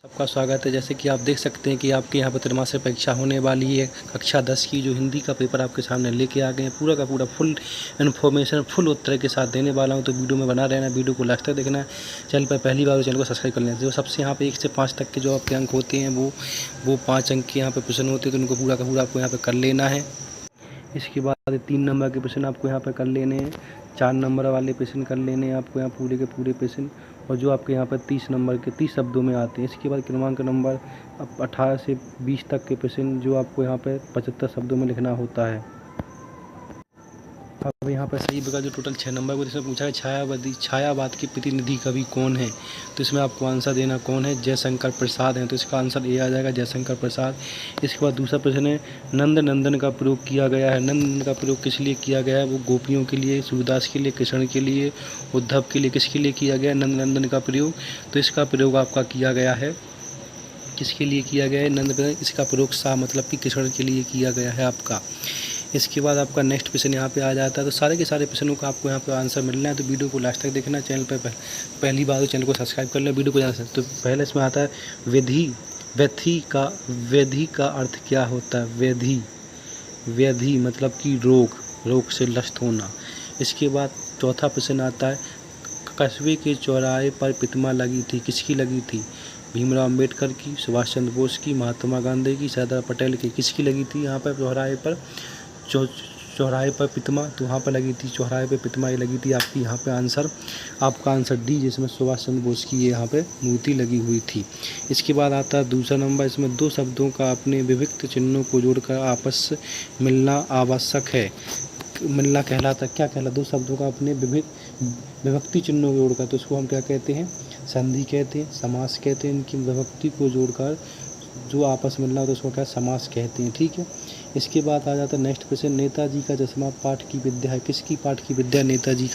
सबका स्वागत है। जैसे कि आप देख सकते हैं कि आपके यहाँ पर त्रैमासिक परीक्षा होने वाली है। कक्षा 10 की जो हिंदी का पेपर आपके सामने लेके आ गए हैं। पूरा का पूरा फुल इन्फॉर्मेशन फुल उत्तर के साथ देने वाला हूं। तो वीडियो में बना रहना, वीडियो को लास्ट तक देखना। चैनल पर पहली बार हो चैनल को सब्सक्राइब कर लेना। जो सबसे यहाँ पे 1 से 5 तक के जो आपके अंक होते हैं वो 5 अंक के यहाँ पे प्रश्न होते हैं। तो उनको पूरा का पूरा आपको यहाँ पे कर लेना है। इसके बाद 3 नंबर के प्रश्न आपको यहाँ पर कर लेने हैं। 4 नंबर वाले प्रश्न कर लेने हैं आपको यहाँ पूरे के पूरे प्रश्न। और जो आपके यहाँ पर 30 नंबर के 30 शब्दों में आते हैं। इसके बाद क्रमांक नंबर 18 से 20 तक के प्रश्न जो आपको यहाँ पर 75 शब्दों में लिखना होता है। अब यहाँ पर सही बता जो टोटल 6 नंबर को इसमें पूछा है छायावाद के प्रतिनिधि कवि कौन है। तो इसमें आपको आंसर देना कौन है, जयशंकर प्रसाद हैं। तो इसका आंसर ए आ जाएगा, जयशंकर प्रसाद। इसके बाद दूसरा प्रश्न है नंद नंदन का प्रयोग किया गया है। नंद नंदन का प्रयोग किस लिए किया गया है, वो गोपियों के लिए, सूरदास के लिए, कृष्ण के लिए, उद्धव के लिए, किसके लिए किया गया है नंद नंदन का प्रयोग। तो इसका प्रयोग आपका किया गया है, किसके लिए किया गया है नंद, इसका प्रयोग सा मतलब कि कृष्ण के लिए किया गया है आपका। इसके बाद आपका नेक्स्ट प्रश्न यहाँ पे आ जाता है। तो सारे के सारे प्रश्नों का आपको यहाँ पे आंसर मिलना है। तो वीडियो को लास्ट तक देखना। चैनल पर पहली बार तो चैनल को सब्सक्राइब कर लें, वीडियो को जाना। तो पहले इसमें आता है वेधी का अर्थ क्या होता है। वेधी मतलब कि रोग से लस्त होना। इसके बाद चौथा प्रश्न आता है कस्बे के चौराहे पर प्रतिमा लगी थी, किसकी लगी थी, भीमराव अम्बेडकर की, सुभाष चंद्र बोस की, महात्मा गांधी की, सरदार पटेल की, किसकी लगी थी यहाँ पर चौराहे पर प्रतिमा। तो वहाँ पर लगी थी चौराहे पर प्रतिमा, ये लगी थी आपकी यहाँ पे आपका आंसर डी, जिसमें सुभाष चंद्र बोस की ये यहाँ पे मूर्ति लगी हुई थी। इसके बाद आता है दूसरा नंबर। इसमें 2 शब्दों का अपने विभक्त चिन्हों को जोड़कर आपस मिलना आवश्यक है। मिलना कहलाता क्या कहलाता, 2 शब्दों का अपने विभक्ति चिन्हों को जोड़कर, तो उसको हम क्या कहते हैं, संधि कहते हैं, समास कहते हैं। इनकी विभक्ति को जोड़कर जो आपस मिलना हो तो उसको क्या समास कहते हैं। ठीक है। इसके बाद आ जाता है नेक्स्ट क्वेश्चन नेताजी का चश्मा पाठ की विद्या है, किसकी पाठ की विद्या नेताजी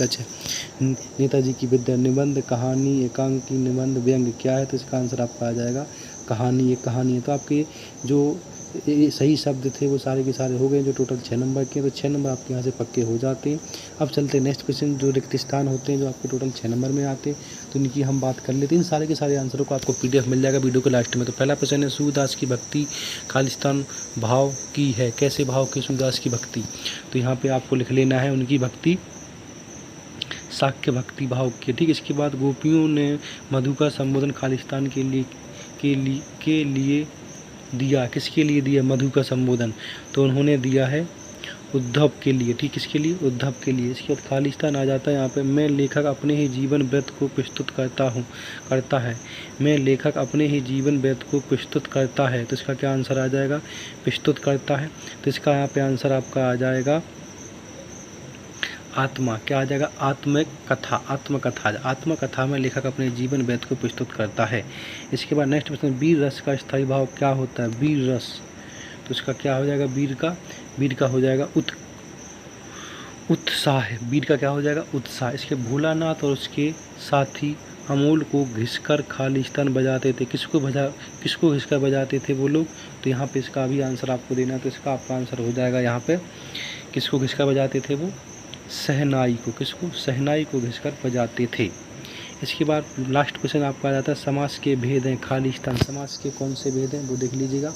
की विद्या। निबंध, कहानी, एकांकी, निबंध, व्यंग्य क्या है। तो इसका आंसर आपका आ जाएगा कहानी। एक कहानी है। तो आपके जो सही शब्द थे वो सारे के सारे हो गए, जो टोटल 6 नंबर के। तो 6 नंबर आपके यहाँ से पक्के हो जाते हैं। अब चलते हैं नेक्स्ट क्वेश्चन, जो रिक्त स्थान होते हैं जो आपके टोटल 6 नंबर में आते हैं, तो इनकी हम बात कर लेते हैं। इन सारे के सारे आंसरों को आपको PDF मिल जाएगा वीडियो के लास्ट में। तो पहला प्रश्न है सूरदास की भक्ति खालिस्तान भाव की है, कैसे भाव की सूरदास की भक्ति। तो यहाँ पर आपको लिख लेना है उनकी भक्ति शाक्य भक्ति भाव की। ठीक। इसके बाद गोपियों ने मधु का संबोधन खालिस्तान के लिए दिया, किसके लिए दिया मधु का संबोधन। तो उन्होंने दिया है उद्धव के लिए। ठीक। किसके लिए, उद्धव के लिए। इसके बाद खालिस्तान आ जाता है यहाँ पे। मैं लेखक अपने ही जीवन व्यर्थ को प्रस्तुत करता है। मैं लेखक अपने ही जीवन व्यर्थ को प्रस्तुत करता है। तो इसका क्या आंसर आ जाएगा, प्रस्तुत करता है। तो इसका यहाँ पे आंसर आपका आ जाएगा आत्मा। क्या आ जाएगा, आत्मकथा में लेखक अपने जीवन व्यर्थ को प्रस्तुत करता है। इसके बाद नेक्स्ट प्रश्न वीर रस का स्थायी भाव क्या होता है, वीर रस। तो इसका क्या हो जाएगा, वीर का हो जाएगा उत्साह। वीर का क्या हो जाएगा, उत्साह। इसके भोलानाथ और उसके साथी अमूल को घिसकर खालिस्तान बजाते थे, किसको घिसकर बजाते थे वो लोग। तो यहाँ पे इसका भी आंसर आपको देना। तो इसका आपका आंसर हो जाएगा यहाँ पे किसको घिसकर बजाते थे वो, शहनाई को। किसको, शहनाई को घिसकर बजाते थे। इसके बाद लास्ट क्वेश्चन आपका आ जाता है समास के भेद हैं खालिस्तान। समास के कौन से भेद हैं वो देख लीजिएगा।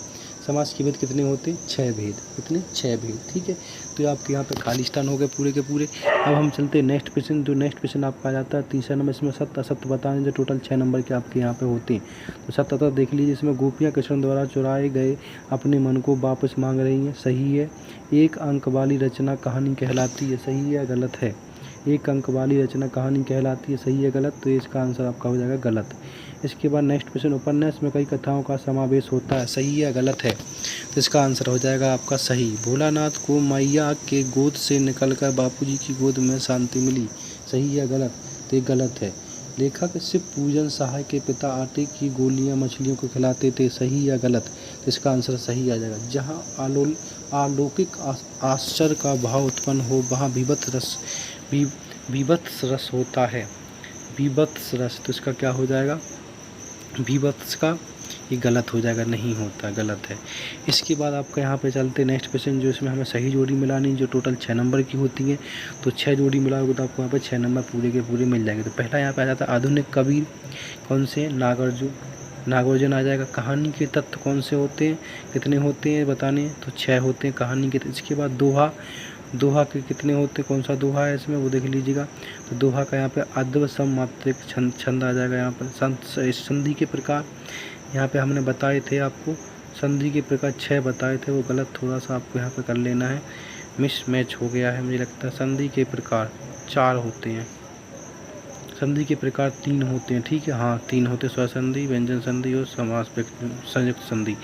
समास के भेद कितने होते हैं, 6 भेद। कितने, 6 भेद। ठीक है। तो आपके यहाँ पे खालिस्तान हो गए पूरे के पूरे। अब हम चलते हैं नेक्स्ट क्वेश्चन। जो नेक्स्ट क्वेश्चन आपका आ जाता है तीसरा नंबर। इसमें सत्य असत्य बताने, जो टोटल 6 नंबर के आपके यहाँ पे होते हैं। तो सत्य असत्य देख लीजिए। इसमें गोपियाँ कृष्ण द्वारा चुराए गए अपने मन को वापस मांग रही हैं, सही है। 1 अंक वाली रचना कहानी कहलाती है, सही है गलत है। 1 अंक वाली रचना कहानी कहलाती है, सही है गलत। तो इसका आंसर आपका हो जाएगा गलत। इसके बाद नेक्स्ट क्वेश्चन उपन्यास में कई कथाओं का समावेश होता है, सही है गलत है। तो इसका आंसर हो जाएगा आपका सही। भोलानाथ को मैया के गोद से निकलकर बापूजी की गोद में शांति मिली, सही है गलत। तो ये गलत है। लेखक शिव पूजन सहाय के पिता आटे की गोलियां मछलियों को खिलाते थे, सही या गलत। तो इसका आंसर सही आ जाएगा। जहाँ अलौकिक आश्चर्य का भाव उत्पन्न हो वहाँ विभत्स रस होता है, विभत्स रस। तो इसका क्या हो जाएगा, विभत्स का ये गलत हो जाएगा, नहीं होता, गलत है। इसके बाद आपका यहाँ पे चलते नेक्स्ट क्वेश्चन, जो इसमें हमें सही जोड़ी मिलानी, जो टोटल 6 नंबर की होती है। तो 6 जोड़ी मिलाओगे तो आपको यहाँ पे 6 नंबर पूरे के पूरे मिल जाएंगे। तो पहला यहाँ पे आ जाता है आधुनिक कवि कौन से, नागोर्जन आ जाएगा। कहानी के तत्व कौन से होते हैं, कितने होते हैं बताने, तो 6 होते हैं कहानी के। इसके बाद दोहा, दोहा के कितने होते हैं, कौन सा दोहा है इसमें वो देख लीजिएगा। तो दोहा का यहाँ पे अद्व सम मात्रिक छंद आ जाएगा। यहाँ पर संधि के प्रकार यहाँ पे हमने बताए थे आपको, संधि के प्रकार 6 बताए थे, वो गलत थोड़ा सा आपको यहाँ पे कर लेना है, मिस मैच हो गया है मुझे लगता है। संधि के प्रकार 4 होते हैं, संधि के प्रकार 3 होते हैं, ठीक है, हाँ 3 होते हैं, स्वसंधि, व्यंजन संधि और समास संयुक्त संधि।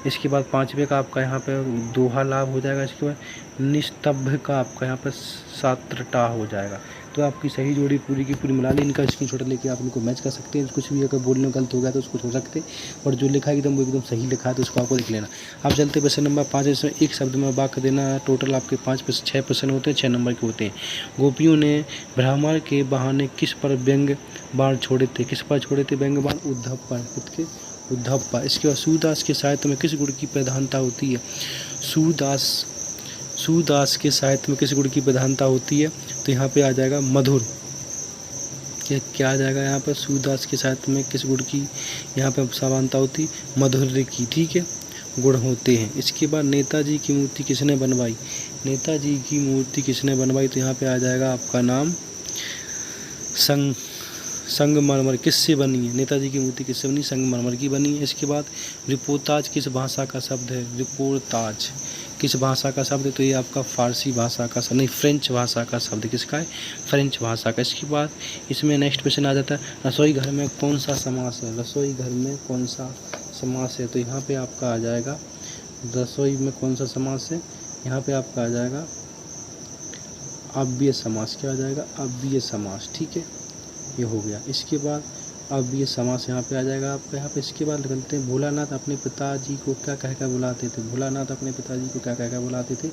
इसके बाद 5वें का आपका यहाँ पे दोहा लाभ हो जाएगा। इसके बाद निस्तब्ध का आपका यहाँ पे सात्रटा हो जाएगा। तो आपकी सही जोड़ी पूरी की पूरी मिला ली, इनका स्क्रीनशॉट लेके आप इनको मैच कर सकते हैं। कुछ भी अगर बोलने में गलत हो गया तो उसको छोड़ सकते हैं, और जो लिखा है एकदम वो एकदम सही लिखा है तो उसको आपको लिख लेना। आप चलते प्रश्न नंबर 5, इसमें एक शब्द में वाक्य देना है। टोटल आपके 6 प्रश्न होते हैं, 6 नंबर के होते हैं। गोपियों ने भ्रमर के बहाने किस पर व्यंग बाण छोड़े थे, किस पर छोड़े थे व्यंग बाण, उद्धव पर, किसके, उद्धव पर। इसके बाद सूरदास के साहित्य में किस गुण की प्रधानता होती है, सूरदास के साहित्य में किस गुण की प्रधानता होती है, तो यहाँ पे आ जाएगा मधुर। क्या आ जाएगा यहाँ पर, सूरदास के साहित्य में किस गुण की यहाँ पे समानता होती, मधुर्य की, ठीक है, गुण होते हैं। इसके बाद नेताजी की मूर्ति किसने बनवाई, नेताजी की मूर्ति किसने बनवाई, तो यहाँ पे आ जाएगा आपका नाम संगमरमर। किससे बनी है, नेताजी की मूर्ति किससे बनी, संगमरमर की बनी है। इसके बाद रिपोर्ताज किस भाषा का शब्द है, रिपोर्ताज किस भाषा का शब्द है, तो ये आपका फारसी भाषा का नहीं, फ्रेंच भाषा का शब्द, किसका है, फ्रेंच भाषा का। इसके बाद इसमें नेक्स्ट क्वेश्चन आ जाता है, रसोई घर में कौन सा समास है, रसोई घर में कौन सा समास है, तो यहाँ पे आपका आ जाएगा रसोई में कौन सा समास है, यहाँ पे आपका आ जाएगा अव्यय समास। क्या आ जाएगा, अव्यय समास, ठीक है, ये हो गया। इसके बाद अव्यय समास यहाँ पे आ जाएगा आपका। यहाँ पे इसके बाद निकलते हैं, भोलानाथ अपने पिताजी को क्या कहकर बुलाते थे, भोलानाथ अपने पिताजी को क्या कहकर बुलाते थे,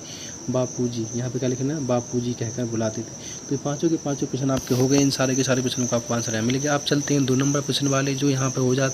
बापूजी। यहाँ पे क्या लिखना है, बापूजी कहकर बुलाते थे। तो ये पाँचों के पाँचों क्वेश्चन आपके हो गए। इन सारे के सारे क्वेश्चन को आपको आंसर यहाँ मिलेगा। आप चलते हैं 2 नंबर क्वेश्चन वाले, जो यहाँ पे हो जाते